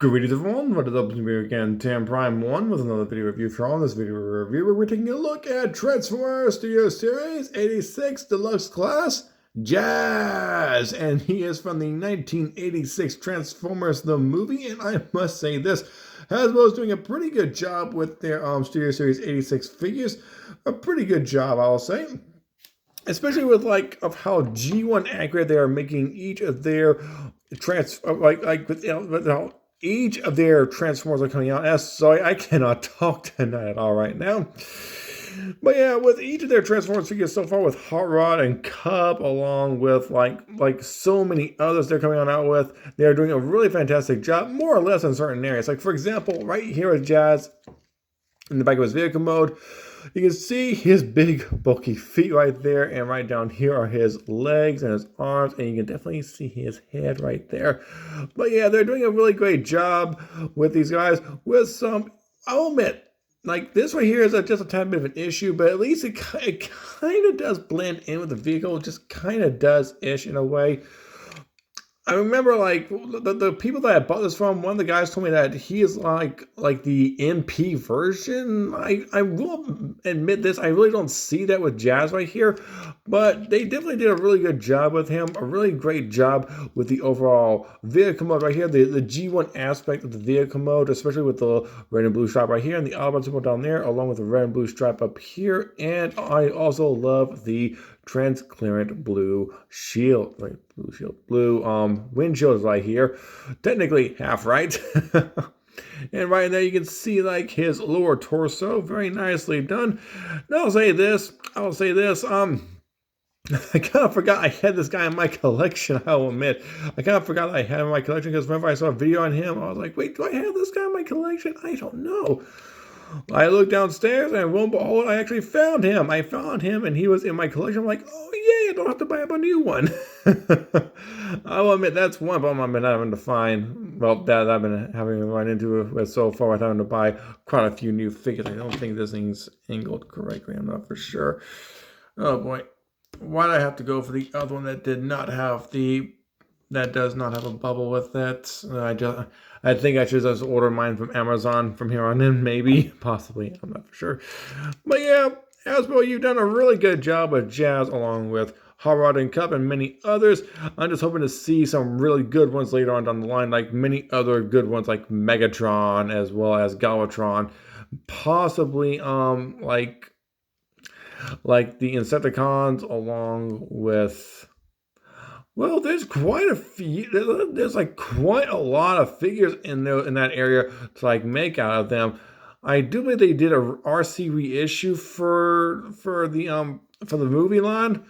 Greetings everyone, what is up here again, Tam Prime 1 with another video review for all. In this video review, we're taking a look at Transformers Studio Series 86 Deluxe Class Jazz. And he is from the 1986 Transformers the movie, and I must say this, Hasbro is doing a pretty good job with their Studio Series 86 figures. A pretty good job, I'll say. Especially with of how G1 accurate they are making each of their each of their Transformers are coming out. Sorry, I cannot talk tonight at all right now. But yeah, with each of their Transformers figures so far, with Hot Rod and Cub, along with like so many others they're coming out with, they're doing a really fantastic job, more or less in certain areas. Like for example, right here with Jazz, in the back of his vehicle mode, you can see his big bulky feet right there, and right down here are his legs and his arms, and you can definitely see his head right there. But yeah, they're doing a really great job with these guys with some, I'll admit, like this right here is just a tad bit of an issue, but at least it kind of does blend in with the vehicle, just kind of does-ish in a way. I remember the people that I bought this from, one of the guys told me that he is like the MP version. I will admit this, I really don't see that with Jazz right here, but they definitely did a really good job with him, a really great job with the overall vehicle mode right here, the G1 aspect of the vehicle mode, especially with the red and blue stripe right here and the Autobot symbol down there, along with the red and blue stripe up here. And I also love the transparent blue shield, blue windshield is right here, technically half right. And right there you can see like his lower torso, very nicely done. Now I'll say this, I kind of forgot I had this guy in my collection, I will admit. I kind of forgot I had him in my collection because whenever I saw a video on him, I was like, wait, do I have this guy in my collection? I don't know. I looked downstairs and lo and behold, I actually found him. I found him and he was in my collection. I'm like, oh yeah, I don't have to buy up a new one. I will admit that's one problem I've been having to find. Well, that I've been having to run into with so far with having to buy quite a few new figures. I don't think this thing's angled correctly. I'm not for sure. Oh boy. Why did I have to go for the other one that does not have a bubble with it? I think I should just order mine from Amazon from here on in, maybe, possibly, I'm not for sure. But yeah, Hasbro, you've done a really good job with Jazz, along with Hot Rod and Cup and many others. I'm just hoping to see some really good ones later on down the line, like many other good ones like Megatron as well as Galvatron, possibly like the Insecticons, along with, well, there's quite a few. There's like quite a lot of figures in that area to like make out of them. I do believe they did a RC reissue for the movie line,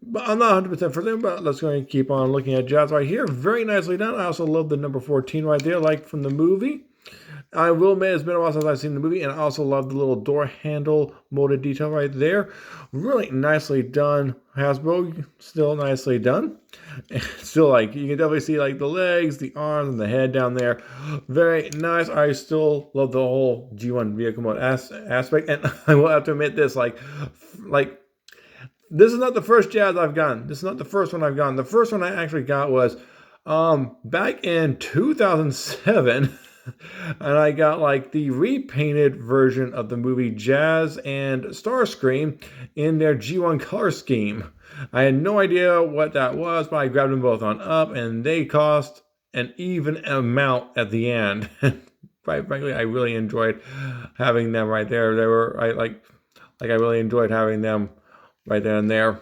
but I'm not 100% for them. But let's go ahead and keep on looking at Jazz right here. Very nicely done. I also love the number 14 right there, like from the movie. I will admit it's been a while since I've seen the movie, and I also love the little door handle molded detail right there. Really nicely done, Hasbro. Still nicely done. Still, like, you can definitely see like the legs, the arms, and the head down there. Very nice. I still love the whole G1 vehicle mode aspect, and I will have to admit this, like this is not the first Jazz I've gotten. This is not the first one I've gotten. The first one I actually got was back in 2007. And I got like the repainted version of the movie Jazz and Starscream in their G1 color scheme. I had no idea what that was, but I grabbed them both on up, and they cost an even amount at the end. Quite frankly, I really enjoyed having them right there. They were I really enjoyed having them right there and there.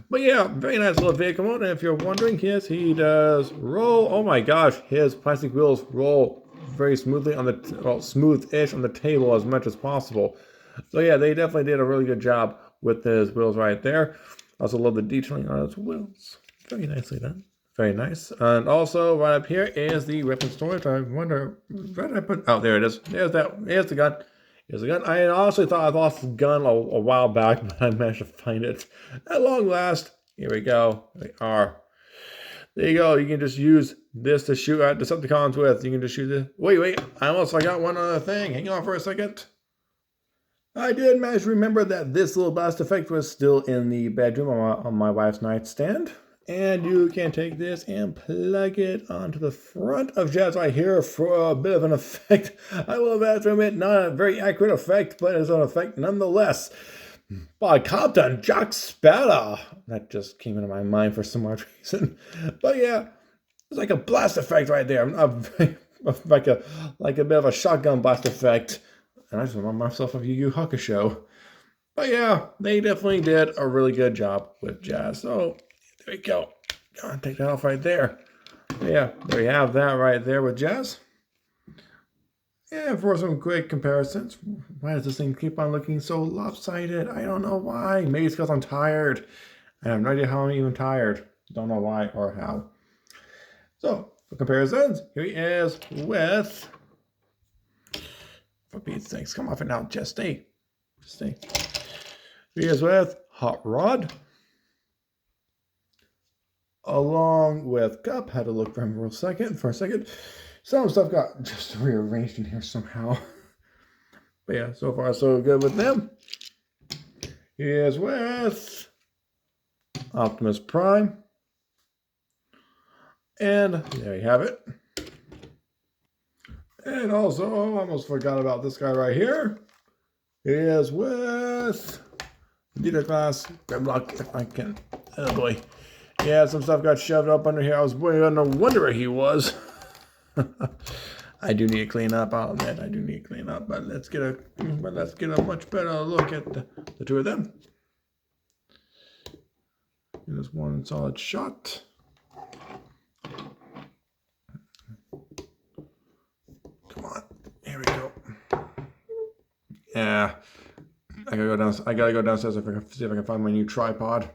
But yeah, very nice little vehicle mode. And if you're wondering, yes, he does roll. Oh my gosh, his plastic wheels roll very smoothly on the, smooth-ish on the table as much as possible. So yeah, they definitely did a really good job with his wheels right there. Also love the detailing on his wheels. Very nicely done. Very nice. And also right up here is the weapon storage. I wonder, where did I put? Oh, there it is. There's the gun. Here's the gun. I honestly thought I lost the gun a while back, but I managed to find it. At long last, here we go. They are. There you go. You can just use this to shoot at Decepticons with. You can just shoot this. Wait. I almost forgot one other thing. Hang on for a second. I did manage to remember that this little blast effect was still in the bedroom on my wife's nightstand. And you can take this and plug it onto the front of Jazz right here for a bit of an effect. I will have to admit, not a very accurate effect, but it's an effect nonetheless. By Compton Jack Sparrow. That just came into my mind for some odd reason. But yeah, it's like a blast effect right there. like a bit of a shotgun blast effect. And I just remind myself of Yu Yu Hakusho. But yeah, they definitely did a really good job with Jazz. So there we go. I'll take that off right there. Yeah, there you have that right there with Jazz. And for some quick comparisons, why does this thing keep on looking so lopsided? I don't know why. Maybe it's because I'm tired. I have no idea how I'm even tired. Don't know why or how. So, for comparisons, here he is with... For Pete's sakes, come off it now. Just stay. Just stay. Here he is with Hot Rod. Along with Cup. Had to look for him for a second. Some stuff got just rearranged in here somehow. But yeah, so far so good with them. He is with Optimus Prime. And there you have it. And also, almost forgot about this guy right here. He is with Deluxe. Grimlock, if I can. Oh boy. Yeah, some stuff got shoved up under here. I was wondering where he was. I do need to clean up. I'll admit I do need to clean up, but let's get a much better look at the two of them. There's one solid shot. Come on, here we go. Yeah, I gotta go downstairs if I can see if I can find my new tripod.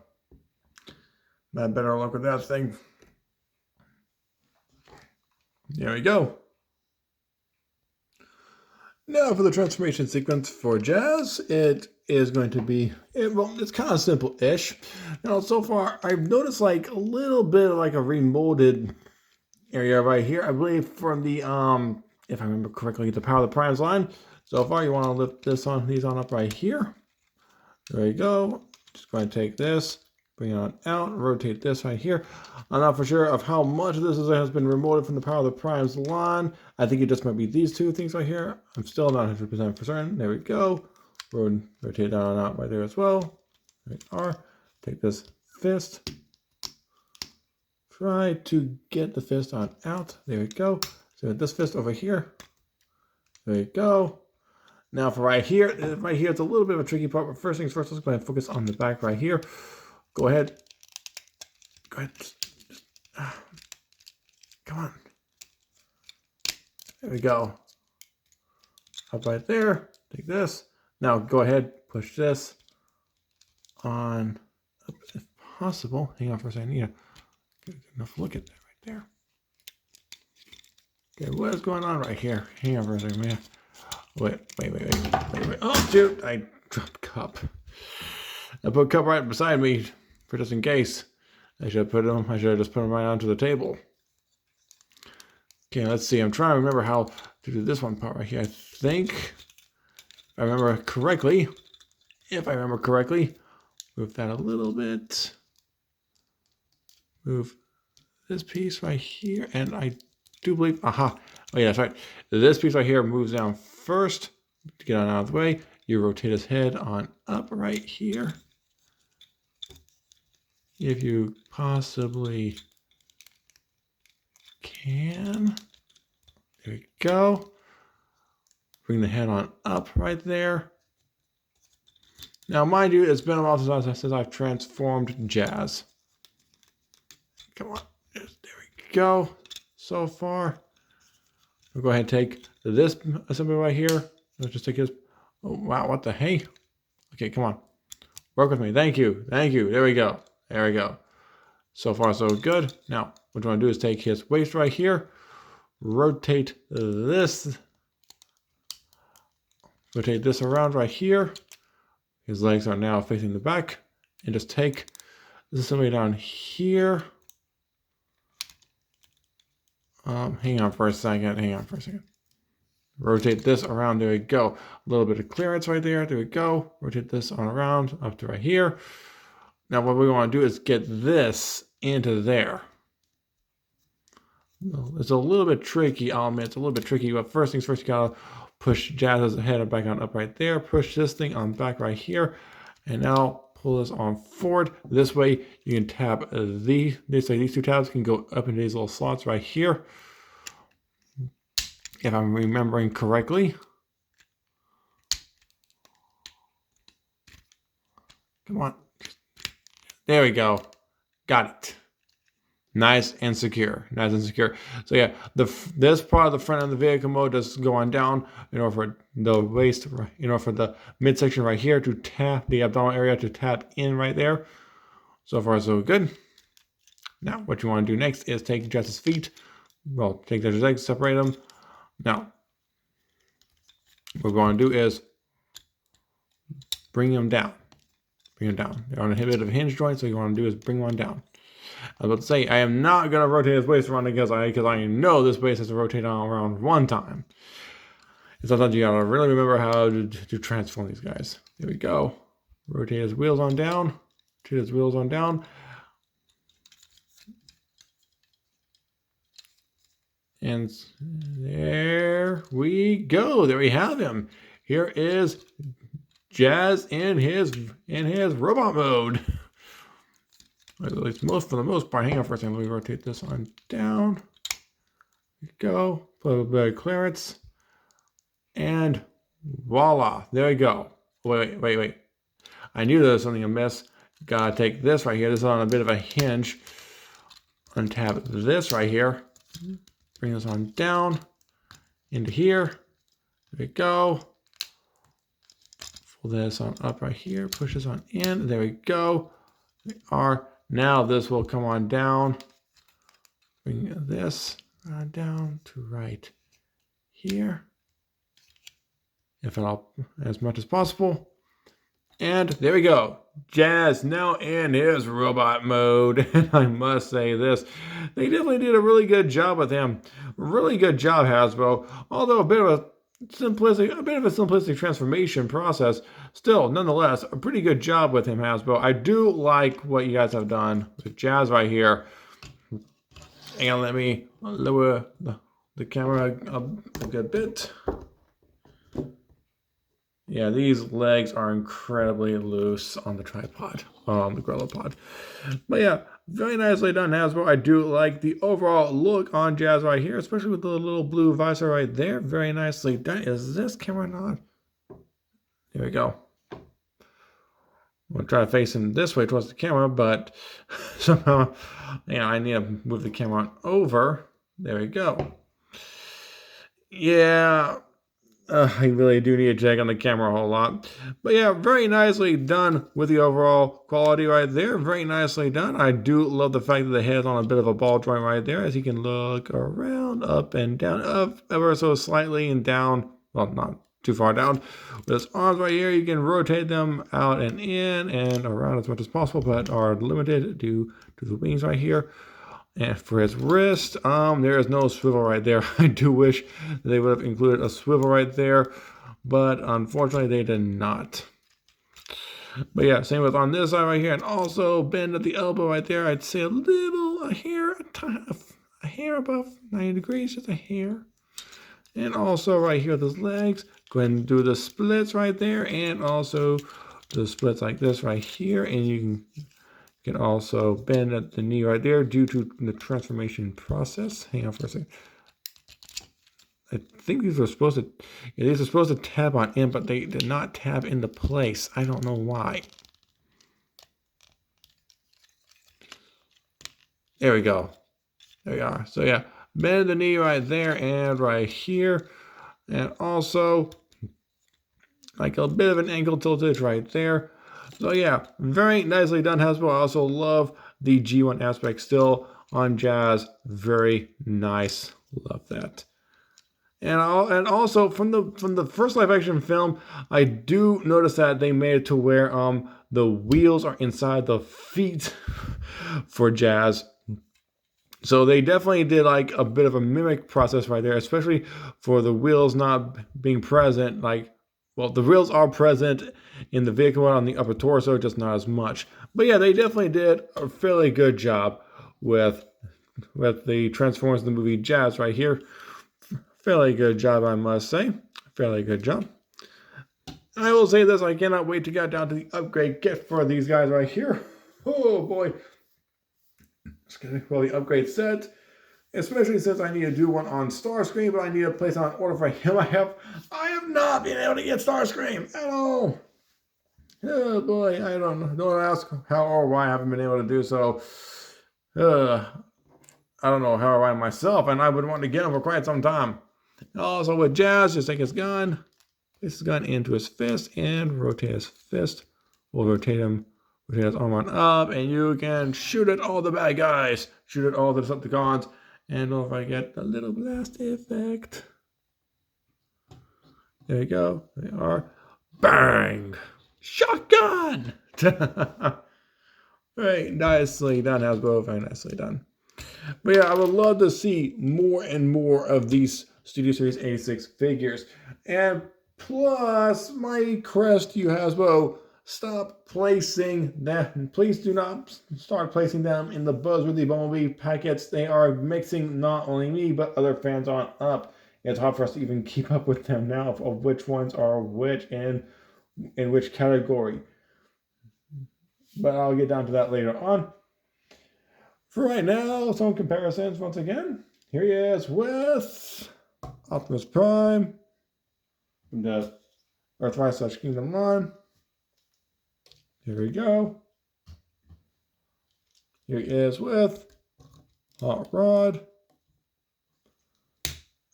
I better look with that thing. There we go. Now for the transformation sequence for Jazz, it is going to be, it's kind of simple-ish. So far, I've noticed like a little bit of like a remolded area right here. I believe from the, if I remember correctly, the Power of the Primes line. So far, you want to lift these on up right here. There you go. Just going to take this, bring it on out, rotate this right here. I'm not for sure of how much of this has been remolded from the Power of the Primes line. I think it just might be these two things right here. I'm still not 100% for certain. There we go. Rotate down and out right there as well. There we are. Take this fist. Try to get the fist on out. There we go. So this fist over here. There you go. Now for right here, it's a little bit of a tricky part, but first things first, let's go ahead and focus on the back right here. Go ahead. Come on. There we go. Up right there. Take this. Now go ahead, push this on up if possible. Hang on for a second. Get enough look at that right there. Okay, what is going on right here? Hang on for a second, man. Wait. Oh, shoot. I dropped Cup. I put Cup right beside me for just in case. I should have just put him right onto the table. Okay, let's see. I'm trying to remember how to do this one part right here. I think, if I remember correctly, move that a little bit. Move this piece right here, and I do believe, oh yeah, that's right. This piece right here moves down first to get on out of the way. You rotate his head on up right here. If you possibly can. There we go. Bring the head on up right there. Now, mind you, it's been a while since I've transformed Jazz. Come on. There we go. So far. We'll go ahead and take this assembly right here. Let's just take his. Oh, wow. What the hey? Okay, come on. Work with me. Thank you. There we go. So far, so good. Now, what you want to do is take his waist right here. Rotate this around right here. His legs are now facing the back. And just take this assembly down here. Hang on for a second. Rotate this around. There we go. A little bit of clearance right there. There we go. Rotate this on around up to right here. Now what we want to do is get this into there. It's a little bit tricky, I'll admit. It's a little bit tricky, but first things first, you gotta push Jazz's head back on up right there. Push this thing on back right here. And now pull this on forward. This way you can tap these two tabs can go up into these little slots right here. If I'm remembering correctly. Come on. There we go. Got it. Nice and secure. Nice and secure. So yeah, this part of the front of the vehicle mode does go on down in order for the waist, in order for the midsection right here to tap the abdominal area to tap in right there. So far so good. Now what you want to do next is take Jess's feet. Well, take Jess's legs, separate them. Now what we're going to do is bring them down. Bring them down. They're on a bit of a hinge joint, so what you want to do is bring one down. I was about to say, I am not going to rotate this waist around because I know this waist has to rotate around one time. And sometimes you got to really remember how to transform these guys. There we go. Rotate his wheels on down. Rotate his wheels on down. And there we go. There we have him. Here is Jazz in his robot mode. At least for the most part. Hang on for a second. Let me rotate this on down. There we go. Put a little bit of clearance. And voila. There we go. Wait. I knew there was something amiss. Gotta take this right here. This is on a bit of a hinge. Untap this right here. Bring this on down into here. There we go. Pull this on up right here. Push this on in. There we go. Now this will come on down. Bring this down to right here. If at all, as much as possible. And there we go. Jazz now in his robot mode. And I must say this, they definitely did a really good job with him. Really good job, Hasbro. Although a bit of a simplistic transformation process, still, nonetheless, a pretty good job with him, Hasbro. I do like what you guys have done with Jazz right here. And let me lower the camera a good bit. Yeah, these legs are incredibly loose on the tripod, on the Gorilla Pod. But yeah, very nicely done, Hasbro. I do like the overall look on Jazz right here, especially with the little blue visor right there. Very nicely done. Is this camera on? There we go. We'll try to face him this way towards the camera, but somehow, I need to move the camera on over. There we go. Yeah. I really do need to check on the camera a whole lot. But yeah, very nicely done with the overall quality right there. Very nicely done. I do love the fact that the head's on a bit of a ball joint right there, as you can look around, up and down, up ever so slightly and down. Well, not too far down. With his arms right here, you can rotate them out and in and around as much as possible, but are limited due to the wings right here. And for his wrist, there is no swivel right there. I do wish they would have included a swivel right there, but unfortunately they did not. But yeah, same with on this side right here, and also bend at the elbow right there. I'd say a hair above 90 degrees, just a hair. And also right here with his legs, go ahead and do the splits right there, and also the splits like this right here, and you can also bend at the knee right there due to the transformation process. Hang on for a second. I think these are supposed to tab on in, but they did not tab into place. I don't know why. There we go. There we are. So yeah, bend the knee right there and right here. And also like a bit of an ankle tilted right there. So yeah, very nicely done, Hasbro. I also love the G1 aspect still on Jazz. Very nice. Love that. And also from the first live action film, I do notice that they made it to where the wheels are inside the feet for Jazz. So they definitely did like a bit of a mimic process right there, especially for the wheels not being present. Well, the wheels are present in the vehicle on the upper torso, just not as much. But yeah, they definitely did a fairly good job with the Transformers the movie Jazz right here. Fairly good job, I must say. Fairly good job. I will say this, I cannot wait to get down to the upgrade kit for these guys right here. Oh boy. Well, the upgrade set, especially since I need to do one on Starscream, but I need to place on order for him. I have not been able to get Starscream at all. Oh boy, I don't know. Don't ask how or why I haven't been able to do so. I don't know how or why myself, and I would want to get him for quite some time. Also with Jazz, just take his gun, place his gun into his fist, and rotate his fist. We'll rotate his arm on up, and you can shoot at all the bad guys. Shoot at all the Decepticons. And if I get a little blast effect. There you go. They are. Bang! Shotgun! Very nicely done, Hasbro. Very nicely done. But yeah, I would love to see more and more of these Studio Series 86 figures. And plus, my request to you, Hasbro, stop placing them. Please do not start placing them in the Buzzworthy Bumblebee packets. They are mixing not only me, but other fans on up. It's hard for us to even keep up with them now of which ones are which and in which category. But I'll get down to that later on. For right now, some comparisons once again. Here he is with Optimus Prime from the Earthrise / Kingdom line. Here we go. Here he is with Hot Rod.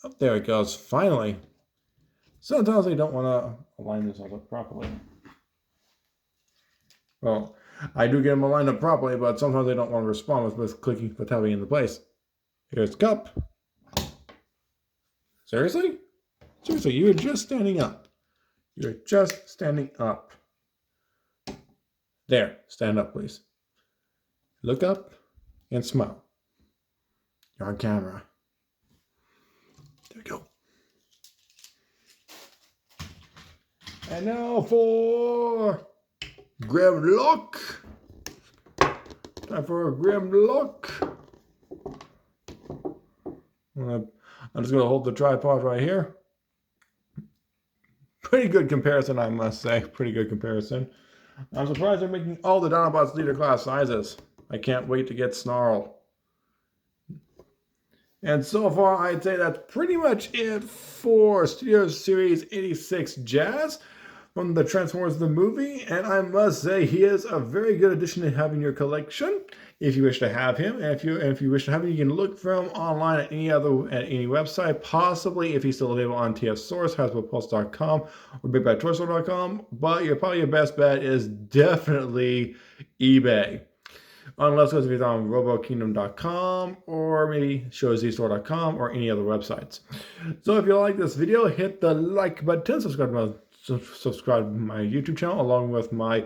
Oh, there it goes, finally. Sometimes I don't want to align this all up properly. Well, I do get them aligned up properly, but sometimes I don't want to respond with clicking, with having in the place. Here's Cup. Seriously? Seriously, you were just standing up. You were just standing up. There, stand up, please. Look up and smile. You're on camera. There we go. And now for Grimlock. Time for Grimlock. I'm just going to hold the tripod right here. Pretty good comparison, I must say. Pretty good comparison. I'm surprised they're making all the Dinobots leader class sizes. I can't wait to get Snarl. And so far, I'd say that's pretty much it for Studio Series 86 Jazz from the Transformers the movie. And I must say, he is a very good addition to have in your collection if you wish to have him. And if you wish to have him, you can look for him online at any website, possibly if he's still available on TF Source, HasbroPulse.com, or BigBadToyStore.com. But probably your best bet is definitely eBay. Unless it's on RoboKingdom.com or maybe ShowZStore.com or any other websites. So if you like this video, hit the like button, subscribe to my YouTube channel along with my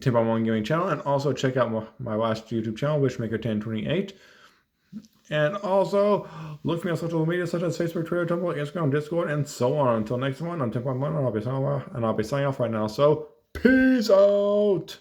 Tip-on-1 Gaming channel, and also check out my last YouTube channel, Wishmaker1028. And also look for me on social media such as Facebook, Twitter, Tumblr, Instagram, Discord, and so on. Until next one, I'm Tip-on-1 and I'll be signing off right now. So peace out.